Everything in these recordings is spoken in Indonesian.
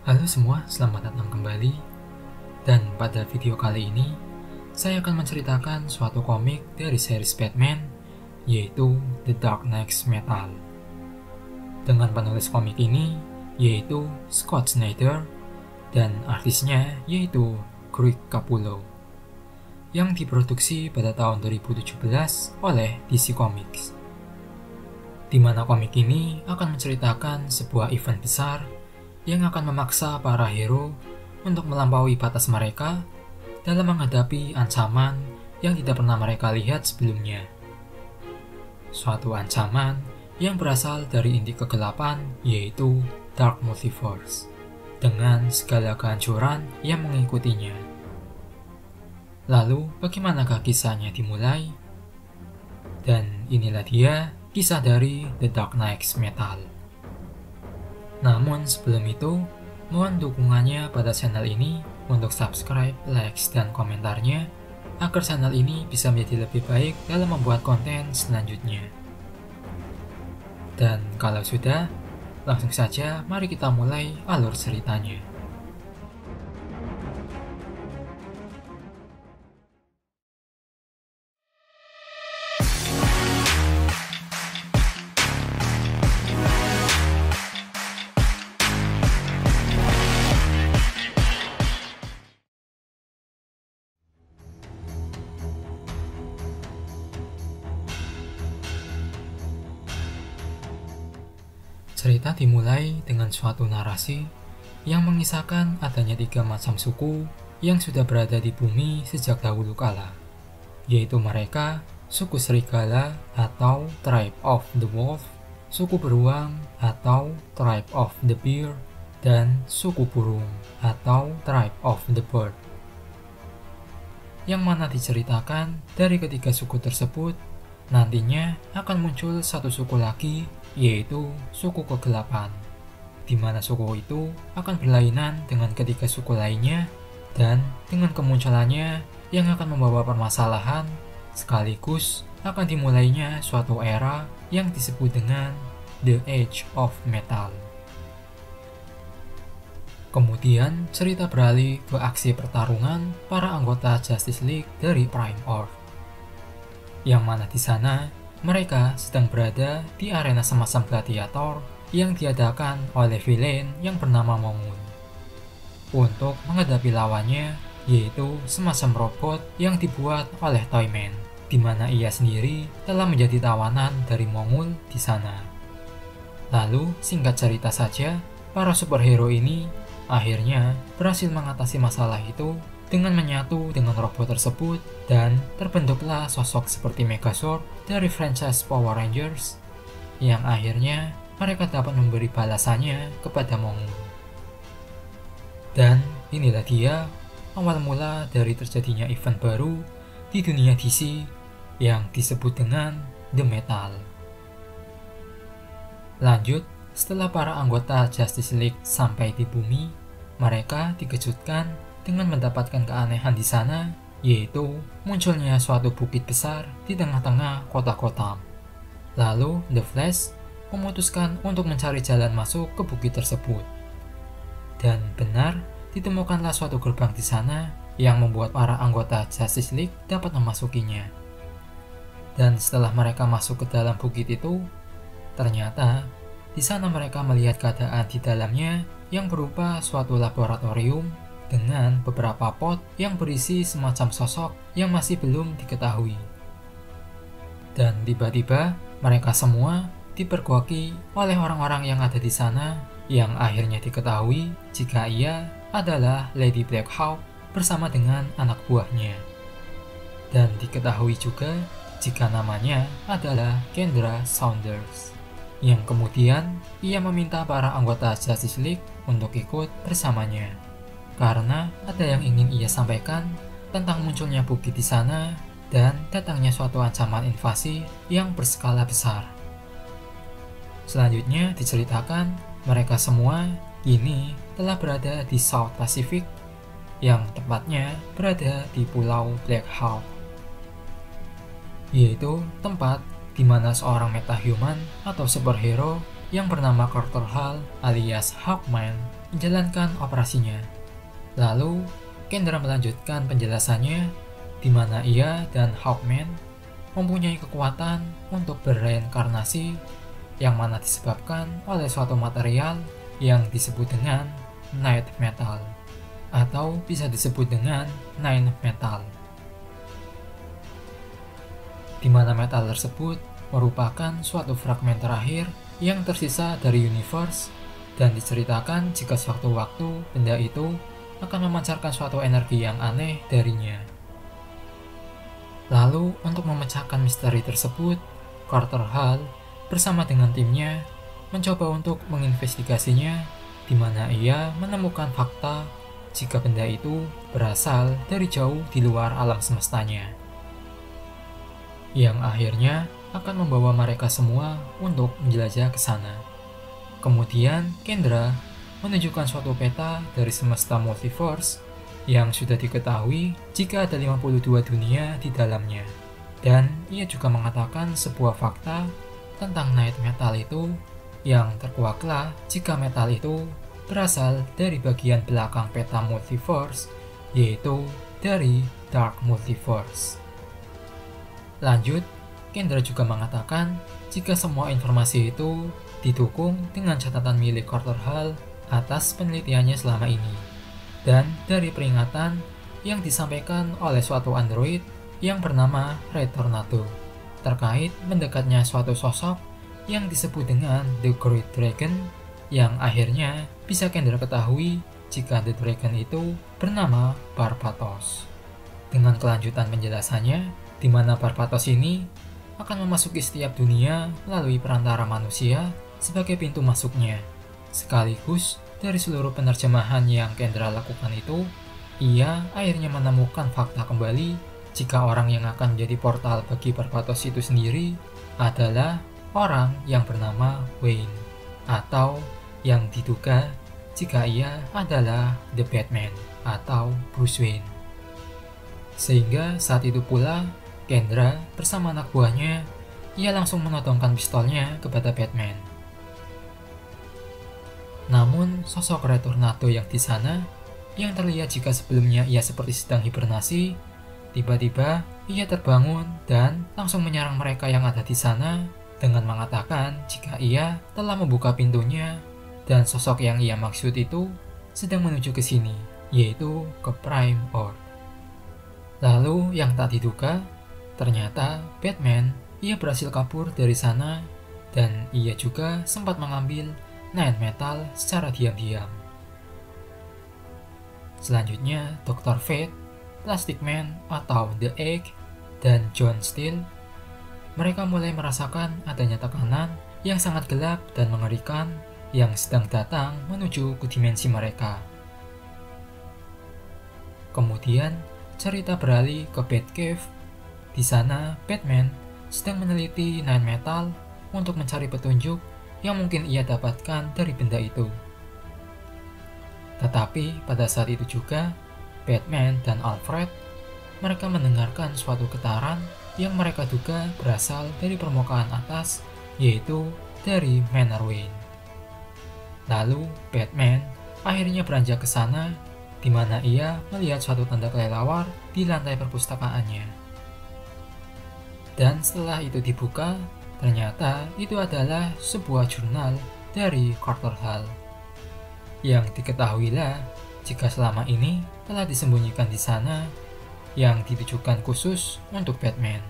Halo semua, selamat datang kembali. Dan pada video kali ini, saya akan menceritakan suatu komik dari series Batman, yaitu The Dark Knight Metal. Dengan penulis komik ini, yaitu Scott Snyder, dan artisnya yaitu Greg Capullo, yang diproduksi pada tahun 2017 oleh DC Comics. Di mana komik ini akan menceritakan sebuah event besar yang akan memaksa para hero untuk melampaui batas mereka dalam menghadapi ancaman yang tidak pernah mereka lihat sebelumnya. Suatu ancaman yang berasal dari inti kegelapan, yaitu Dark Multiverse, dengan segala kehancuran yang mengikutinya. Lalu, bagaimanakah kisahnya dimulai? Dan inilah dia kisah dari The Dark Knight Metal. Namun sebelum itu, mohon dukungannya pada channel ini untuk subscribe, like, dan komentarnya agar channel ini bisa menjadi lebih baik dalam membuat konten selanjutnya. Dan kalau sudah, langsung saja mari kita mulai alur ceritanya. Cerita dimulai dengan suatu narasi yang mengisahkan adanya 3 macam suku yang sudah berada di bumi sejak dahulu kala, yaitu mereka suku serigala atau Tribe of the Wolf, suku beruang atau Tribe of the Bear, dan suku burung atau Tribe of the Bird. Yang mana diceritakan dari ketiga suku tersebut nantinya akan muncul satu suku lagi, yaitu suku kegelapan, di mana suku itu akan berlainan dengan ketiga suku lainnya, dan dengan kemunculannya yang akan membawa permasalahan, sekaligus akan dimulainya suatu era yang disebut dengan The Age of Metal. Kemudian cerita beralih ke aksi pertarungan para anggota Justice League dari Prime Earth, yang mana di sana mereka sedang berada di arena semacam gladiator yang diadakan oleh villain yang bernama Mongul untuk menghadapi lawannya, yaitu semacam robot yang dibuat oleh Toyman, di mana ia sendiri telah menjadi tawanan dari Mongul di sana. Lalu singkat cerita saja, para superhero ini akhirnya berhasil mengatasi masalah itu dengan menyatu dengan robot tersebut, dan terbentuklah sosok seperti Megazord dari franchise Power Rangers yang akhirnya mereka dapat memberi balasannya kepada Mongul. Dan inilah dia awal mula dari terjadinya event baru di dunia DC yang disebut dengan The Metal. Lanjut, setelah para anggota Justice League sampai di bumi, mereka dikejutkan dengan mendapatkan keanehan di sana, yaitu munculnya suatu bukit besar di tengah-tengah kota Gotham. Lalu The Flash memutuskan untuk mencari jalan masuk ke bukit tersebut. Dan benar, ditemukanlah suatu gerbang di sana yang membuat para anggota Justice League dapat memasukinya. Dan setelah mereka masuk ke dalam bukit itu, ternyata di sana mereka melihat keadaan di dalamnya yang berupa suatu laboratorium dengan beberapa pot yang berisi semacam sosok yang masih belum diketahui. Dan tiba-tiba mereka semua dipergoki oleh orang-orang yang ada di sana, yang akhirnya diketahui jika ia adalah Lady Blackhawk bersama dengan anak buahnya. Dan diketahui juga jika namanya adalah Kendra Saunders, yang kemudian ia meminta para anggota Justice League untuk ikut bersamanya, karena ada yang ingin ia sampaikan tentang munculnya bukit di sana dan datangnya suatu ancaman invasi yang berskala besar. Selanjutnya diceritakan mereka semua kini telah berada di South Pacific, yang tepatnya berada di Pulau Blackhawk, yaitu tempat di mana seorang metahuman atau superhero yang bernama Carter Hall alias Hawkman menjalankan operasinya. Lalu, Kendra melanjutkan penjelasannya di mana ia dan Hawkman mempunyai kekuatan untuk berreinkarnasi yang mana disebabkan oleh suatu material yang disebut dengan Night Metal atau bisa disebut dengan Nine Metal, di mana metal tersebut merupakan suatu fragmen terakhir yang tersisa dari universe dan diceritakan jika sewaktu-waktu benda itu akan memancarkan suatu energi yang aneh darinya. Lalu, untuk memecahkan misteri tersebut, Carter Hall bersama dengan timnya mencoba untuk menginvestigasinya, di mana ia menemukan fakta jika benda itu berasal dari jauh di luar alam semestanya, yang akhirnya akan membawa mereka semua untuk menjelajah ke sana. Kemudian, Kendra menunjukkan suatu peta dari semesta multiverse yang sudah diketahui jika ada 52 dunia di dalamnya. Dan ia juga mengatakan sebuah fakta tentang Night Metal itu yang terkuaklah jika metal itu berasal dari bagian belakang peta multiverse, yaitu dari Dark Multiverse. Lanjut, Kendra juga mengatakan jika semua informasi itu didukung dengan catatan milik Carter Hall atas penelitiannya selama ini, dan dari peringatan yang disampaikan oleh suatu android yang bernama Red Tornado terkait mendekatnya suatu sosok yang disebut dengan The Great Dragon, yang akhirnya bisa Kendra ketahui jika The Dragon itu bernama Barbatos. Dengan kelanjutan penjelasannya, di mana Barbatos ini akan memasuki setiap dunia melalui perantara manusia sebagai pintu masuknya. Sekaligus dari seluruh penerjemahan yang Kendra lakukan itu, ia akhirnya menemukan fakta kembali jika orang yang akan menjadi portal bagi Barbatos itu sendiri adalah orang yang bernama Wayne, atau yang diduga jika ia adalah The Batman atau Bruce Wayne. Sehingga saat itu pula Kendra bersama anak buahnya, ia langsung menodongkan pistolnya kepada Batman. Namun, sosok Red Tornado yang di sana, yang terlihat jika sebelumnya ia seperti sedang hibernasi, tiba-tiba ia terbangun dan langsung menyerang mereka yang ada di sana dengan mengatakan jika ia telah membuka pintunya dan sosok yang ia maksud itu sedang menuju ke sini, yaitu ke Prime Orb. Lalu yang tak diduga, ternyata Batman ia berhasil kabur dari sana dan ia juga sempat mengambil Night Metal secara diam-diam. Selanjutnya, Dr. Fate, Plastic Man atau The Egg, dan John Steele, mereka mulai merasakan adanya tekanan yang sangat gelap dan mengerikan yang sedang datang menuju ke dimensi mereka. Kemudian, cerita beralih ke Batcave. Di sana, Batman sedang meneliti Night Metal untuk mencari petunjuk yang mungkin ia dapatkan dari benda itu. Tetapi pada saat itu juga, Batman dan Alfred, mereka mendengarkan suatu getaran yang mereka duga berasal dari permukaan atas, yaitu dari Manor Wayne. Lalu Batman akhirnya beranjak ke sana, di mana ia melihat suatu tanda kelelawar di lantai perpustakaannya. Dan setelah itu dibuka, ternyata itu adalah sebuah jurnal dari Carter Hall, yang diketahuilah jika selama ini telah disembunyikan di sana, yang ditujukan khusus untuk Batman.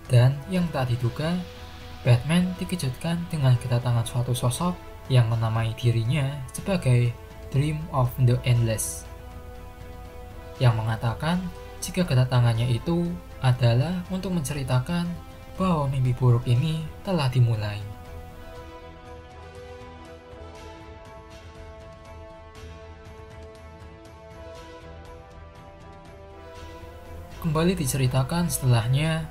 Dan yang tak diduga, Batman dikejutkan dengan kedatangan suatu sosok yang menamai dirinya sebagai Dream of the Endless, yang mengatakan jika kedatangannya itu adalah untuk menceritakan bahwa mimpi buruk ini telah dimulai. Kembali diceritakan setelahnya,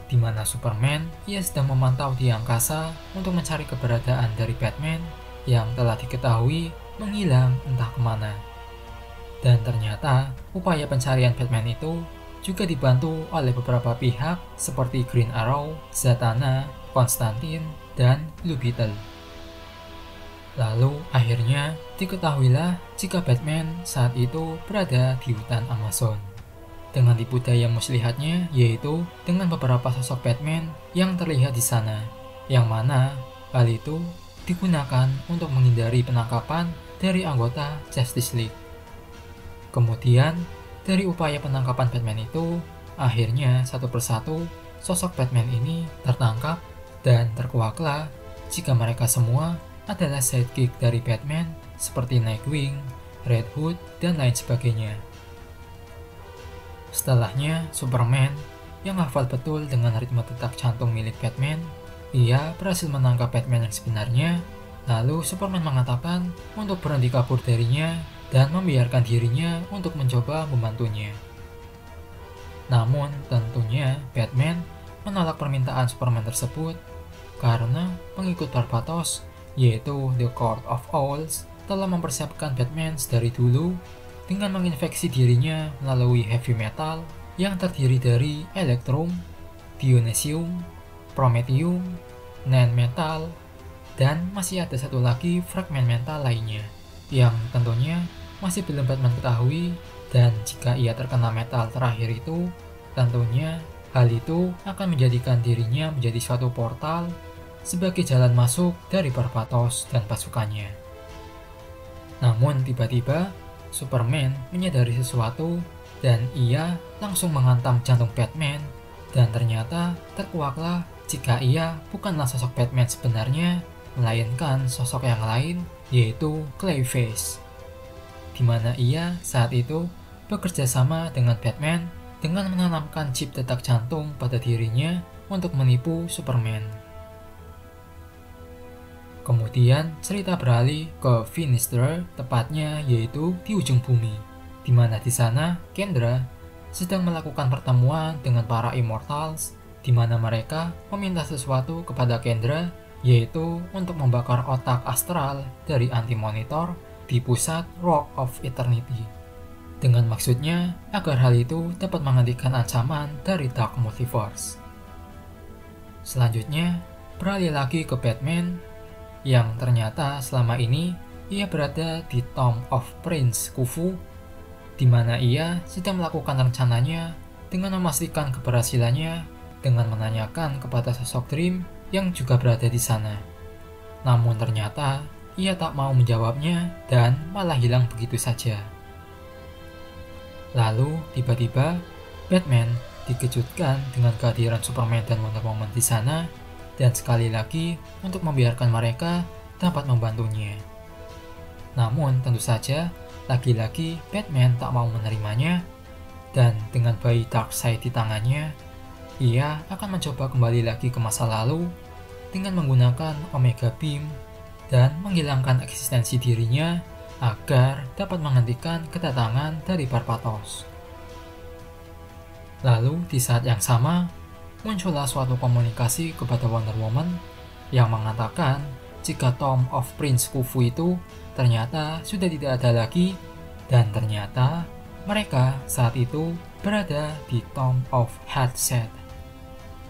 di mana Superman ia sedang memantau di angkasa untuk mencari keberadaan dari Batman yang telah diketahui menghilang entah kemana. Dan ternyata upaya pencarian Batman itu juga dibantu oleh beberapa pihak seperti Green Arrow, Zatanna, Konstantin, dan Blue Beetle. Lalu akhirnya diketahuilah jika Batman saat itu berada di hutan Amazon. Dengan tipu daya muslihatnya, yaitu dengan beberapa sosok Batman yang terlihat di sana, yang mana hal itu digunakan untuk menghindari penangkapan dari anggota Justice League. Kemudian, dari upaya penangkapan Batman itu, akhirnya satu persatu sosok Batman ini tertangkap dan terkuaklah jika mereka semua adalah sidekick dari Batman seperti Nightwing, Red Hood, dan lain sebagainya. Setelahnya, Superman yang hafal betul dengan ritme detak jantung milik Batman, ia berhasil menangkap Batman yang sebenarnya. Lalu Superman mengatakan untuk berhenti kabur darinya dan membiarkan dirinya untuk mencoba membantunya. Namun tentunya Batman menolak permintaan Superman tersebut karena pengikut Barbatos, yaitu The Court of Owls, telah mempersiapkan Batman dari dulu dengan menginfeksi dirinya melalui heavy metal yang terdiri dari Electrum, Dionysium, Prometheum, Nan Metal, dan masih ada satu lagi fragmen mental lainnya yang tentunya masih belum Batman ketahui, dan jika ia terkena metal terakhir itu, tentunya hal itu akan menjadikan dirinya menjadi suatu portal sebagai jalan masuk dari Barbatos dan pasukannya. Namun tiba-tiba Superman menyadari sesuatu dan ia langsung menghantam jantung Batman, dan ternyata terkuaklah jika ia bukanlah sosok Batman sebenarnya, melainkan sosok yang lain, yaitu Clayface, di mana ia saat itu bekerja sama dengan Batman dengan menanamkan chip detak jantung pada dirinya untuk menipu Superman. Kemudian cerita beralih ke Sinister, tepatnya yaitu di ujung bumi, di mana di sana Kendra sedang melakukan pertemuan dengan para Immortals, di mana mereka meminta sesuatu kepada Kendra, yaitu untuk membakar otak astral dari Anti-Monitor di pusat Rock of Eternity. Dengan maksudnya agar hal itu dapat menghentikan ancaman dari Dark Multiverse. Selanjutnya, beralih lagi ke Batman, yang ternyata selama ini ia berada di Tomb of Prince Khufu, di mana ia sedang melakukan rencananya dengan memastikan keberhasilannya dengan menanyakan kepada sosok Dream yang juga berada di sana. Namun ternyata ia tak mau menjawabnya dan malah hilang begitu saja. Lalu tiba-tiba Batman dikejutkan dengan kehadiran Superman dan Wonder Woman di sana, dan sekali lagi untuk membiarkan mereka dapat membantunya. Namun tentu saja lagi-lagi Batman tak mau menerimanya, dan dengan bayi Darkseid di tangannya, ia akan mencoba kembali lagi ke masa lalu dengan menggunakan Omega Beam dan menghilangkan eksistensi dirinya agar dapat menghentikan kedatangan dari Barbatos. Lalu di saat yang sama, muncullah suatu komunikasi kepada Wonder Woman yang mengatakan jika Tomb of Prince Khufu itu ternyata sudah tidak ada lagi, dan ternyata mereka saat itu berada di Tomb of Headset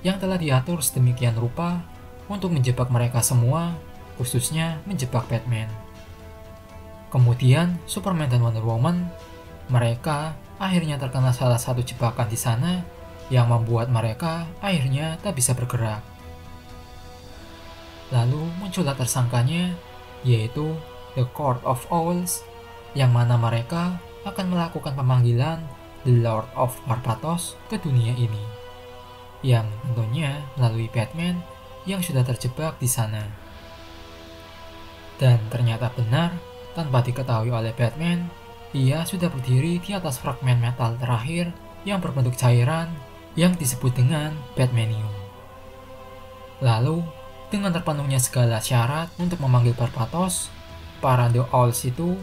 yang telah diatur sedemikian rupa untuk menjebak mereka semua, khususnya menjebak Batman. Kemudian Superman dan Wonder Woman, mereka akhirnya terkena salah satu jebakan di sana yang membuat mereka akhirnya tak bisa bergerak. Lalu muncullah tersangkanya, yaitu The Court of Owls, yang mana mereka akan melakukan pemanggilan The Lord of Barbatos ke dunia ini, yang tentunya melalui Batman yang sudah terjebak di sana. Dan ternyata benar, tanpa diketahui oleh Batman, ia sudah berdiri di atas fragmen metal terakhir yang berbentuk cairan yang disebut dengan Batmanium. Lalu, dengan terpenuhnya segala syarat untuk memanggil Barbatos, para The Owls itu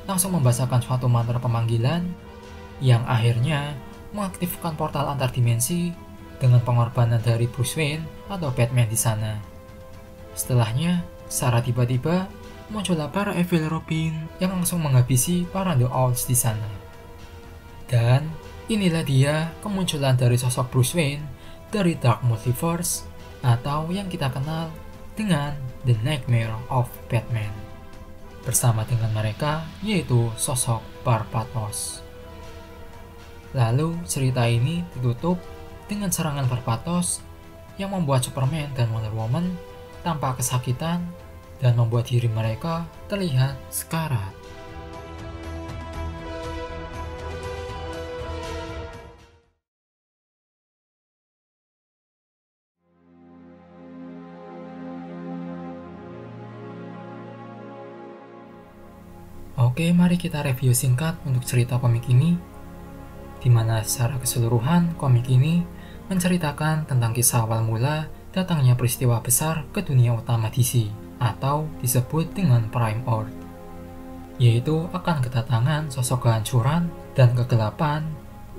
langsung membacakan suatu mantra pemanggilan yang akhirnya mengaktifkan portal antar dimensi dengan pengorbanan dari Bruce Wayne atau Batman di sana. Setelahnya, secara tiba-tiba muncullah para Evil Robin yang langsung menghabisi para The Owls di sana. Dan inilah dia kemunculan dari sosok Bruce Wayne dari Dark Multiverse, atau yang kita kenal dengan The Nightmare of Batman. bersama dengan mereka yaitu sosok Barbatos. Lalu cerita ini ditutup dengan serangan Barbatos yang membuat Superman dan Wonder Woman tampak kesakitan dan membuat diri mereka terlihat sekarat. Oke, mari kita review singkat untuk cerita komik ini, di mana secara keseluruhan komik ini menceritakan tentang kisah awal mula datangnya peristiwa besar ke dunia utama DC, atau disebut dengan Prime Earth, yaitu akan kedatangan sosok kehancuran dan kegelapan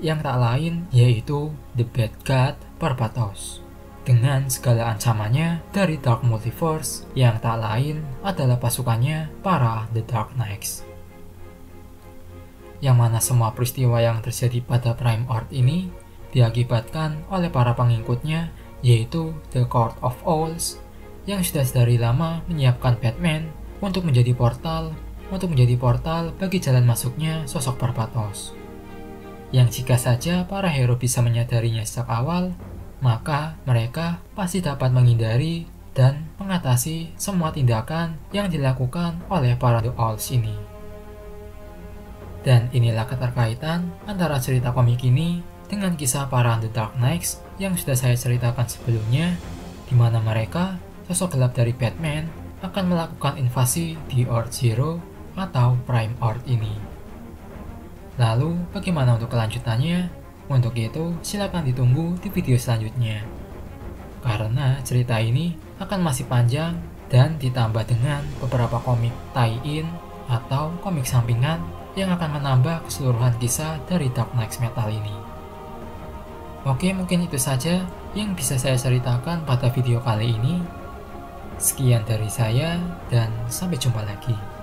yang tak lain yaitu The Bad God Barbatos, dengan segala ancamannya dari Dark Multiverse yang tak lain adalah pasukannya para The Dark Knights. Yang mana semua peristiwa yang terjadi pada Prime Earth ini diakibatkan oleh para pengikutnya, yaitu The Court of Owls, yang sudah dari lama menyiapkan Batman untuk menjadi portal bagi jalan masuknya sosok Barbatos. Yang jika saja para hero bisa menyadarinya sejak awal, maka mereka pasti dapat menghindari dan mengatasi semua tindakan yang dilakukan oleh para The Owls ini. Dan inilah keterkaitan antara cerita komik ini dengan kisah para The Dark Knights yang sudah saya ceritakan sebelumnya, di mana mereka, sosok gelap dari Batman, akan melakukan invasi di Earth Zero atau Prime Earth ini. Lalu, bagaimana untuk kelanjutannya? Untuk itu, silakan ditunggu di video selanjutnya. Karena cerita ini akan masih panjang dan ditambah dengan beberapa komik tie-in atau komik sampingan yang akan menambah keseluruhan kisah dari Dark Knights Metal ini. Oke, mungkin itu saja yang bisa saya ceritakan pada video kali ini. Sekian dari saya dan sampai jumpa lagi.